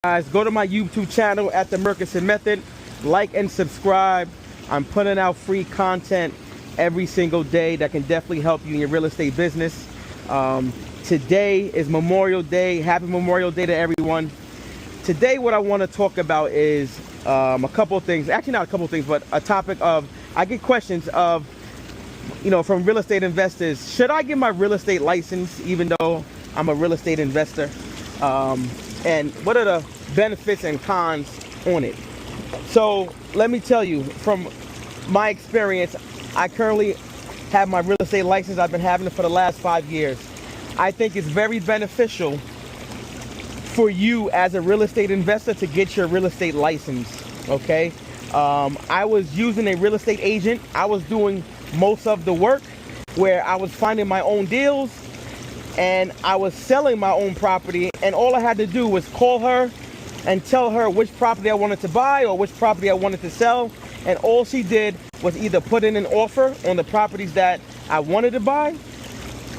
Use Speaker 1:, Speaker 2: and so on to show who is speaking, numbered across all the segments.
Speaker 1: Guys, go to my YouTube channel at The Murchison Method. Like and subscribe. I'm putting out free content every single day that can definitely help you in your real estate business. Today is Memorial Day. Happy Memorial Day to everyone. Today what I want to talk about is a couple of things. Actually not a couple of things, but a topic of, I get questions of, from real estate investors. Should I get my real estate license even though I'm a real estate investor? And what are the benefits and cons on it? So let me tell you, from my experience, I currently have my real estate license. I've been having it for the last 5 years. I think it's very beneficial for you as a real estate investor to get your real estate license, okay? I was using a real estate agent. I was doing most of the work where I was finding my own deals and I was selling my own property, and all I had to do was call her and tell her which property I wanted to buy or which property I wanted to sell, and all she did was either put in an offer on the properties that I wanted to buy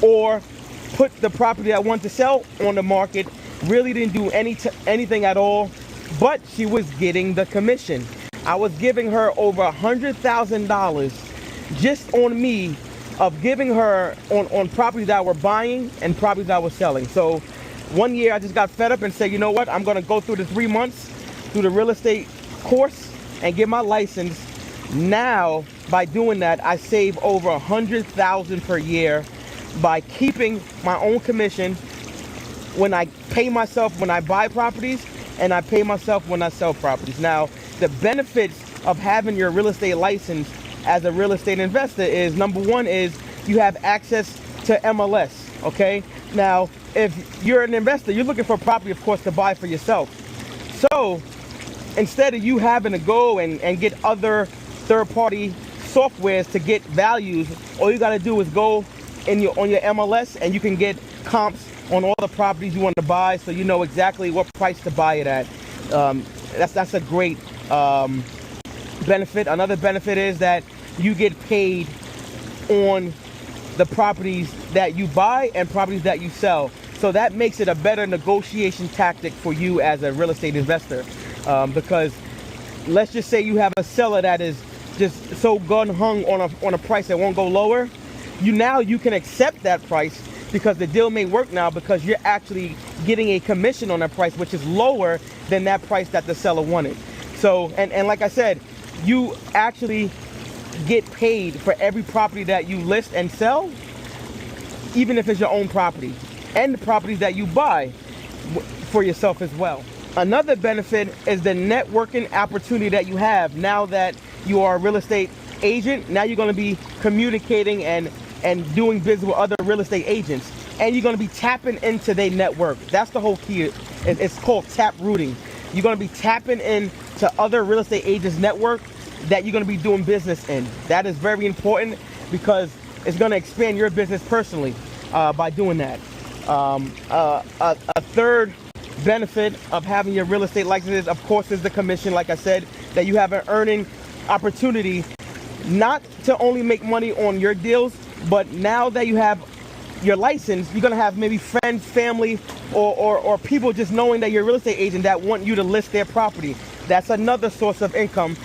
Speaker 1: or put the property I wanted to sell on the market. Really didn't do anything at all, but she was getting the commission. I was giving her over $100,000 just on me, of giving her on properties that I were buying and properties that I was selling. So one year I just got fed up and said, you know what, I'm gonna go through the 3 months through the real estate course and get my license. Now, by doing that, I save over $100,000 per year by keeping my own commission when I pay myself when I buy properties, and I pay myself when I sell properties. Now, the benefits of having your real estate license as a real estate investor is, number one is you have access to MLS, okay? Now, if you're an investor, you're looking for property, of course, to buy for yourself. So instead of you having to go and get other third-party softwares to get values, all you got to do is go on your MLS, and you can get comps on all the properties you want to buy, so you know exactly what price to buy it at. That's a great benefit. Another benefit is that you get paid on the properties that you buy and properties that you sell. So that makes it a better negotiation tactic for you as a real estate investor. Because let's just say you have a seller that is just so gun-hung on a price that won't go lower. You can accept that price because the deal may work now, because you're actually getting a commission on that price, which is lower than that price that the seller wanted. So, and like I said, you actually get paid for every property that you list and sell, even if it's your own property, and the properties that you buy for yourself as well. Another benefit is the networking opportunity that you have now that you are a real estate agent. Now you're going to be communicating and doing business with other real estate agents, and you're going to be tapping into their network. That's the whole key. It's called tap rooting. You're going to be tapping into other real estate agents' network that you're going to be doing business in. That is very important because it's going to expand your business personally by doing that. A third benefit of having your real estate licenses, of course, is the commission. Like I said, that you have an earning opportunity not to only make money on your deals, but now that you have your license, you're going to have maybe friends, family, or people just knowing that you're a real estate agent that want you to list their property. That's another source of income,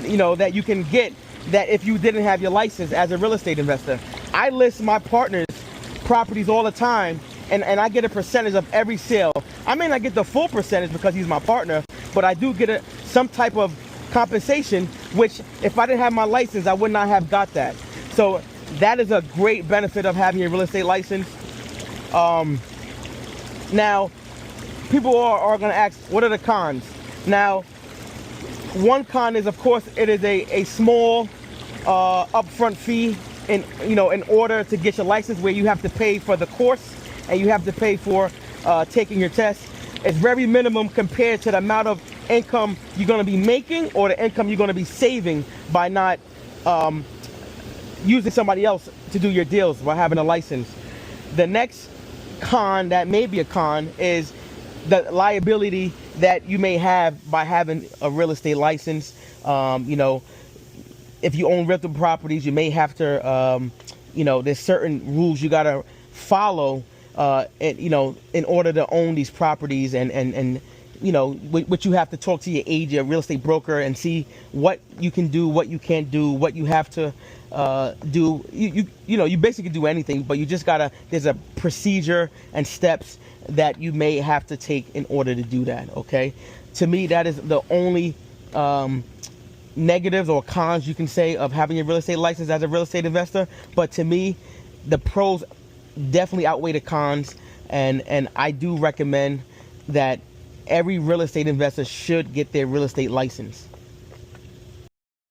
Speaker 1: that you can get that if you didn't have your license as a real estate investor. I list my partner's properties all the time, and I get a percentage of every sale. I may not get the full percentage because he's my partner, but I do get some type of compensation, which if I didn't have my license, I would not have got that. So that is a great benefit of having a real estate license. Now, people are going to ask, what are the cons? Now, one con is, of course, it is a small upfront fee in order to get your license, where you have to pay for the course and you have to pay for taking your test. It's very minimum compared to the amount of income you're going to be making or the income you're going to be saving by not using somebody else to do your deals by having a license. The next con that may be a con is the liability that you may have by having a real estate license. If you own rental properties, you may have to, there's certain rules you gotta follow, in order to own these properties and what you have to talk to your agent, your real estate broker, and see what you can do, what you can't do, what you have to do. You basically do anything, but you just gotta. There's a procedure and steps that you may have to take in order to do that. Okay, to me, that is the only negatives or cons you can say of having a real estate license as a real estate investor. But to me, the pros definitely outweigh the cons, and I do recommend that every real estate investor should get their real estate license.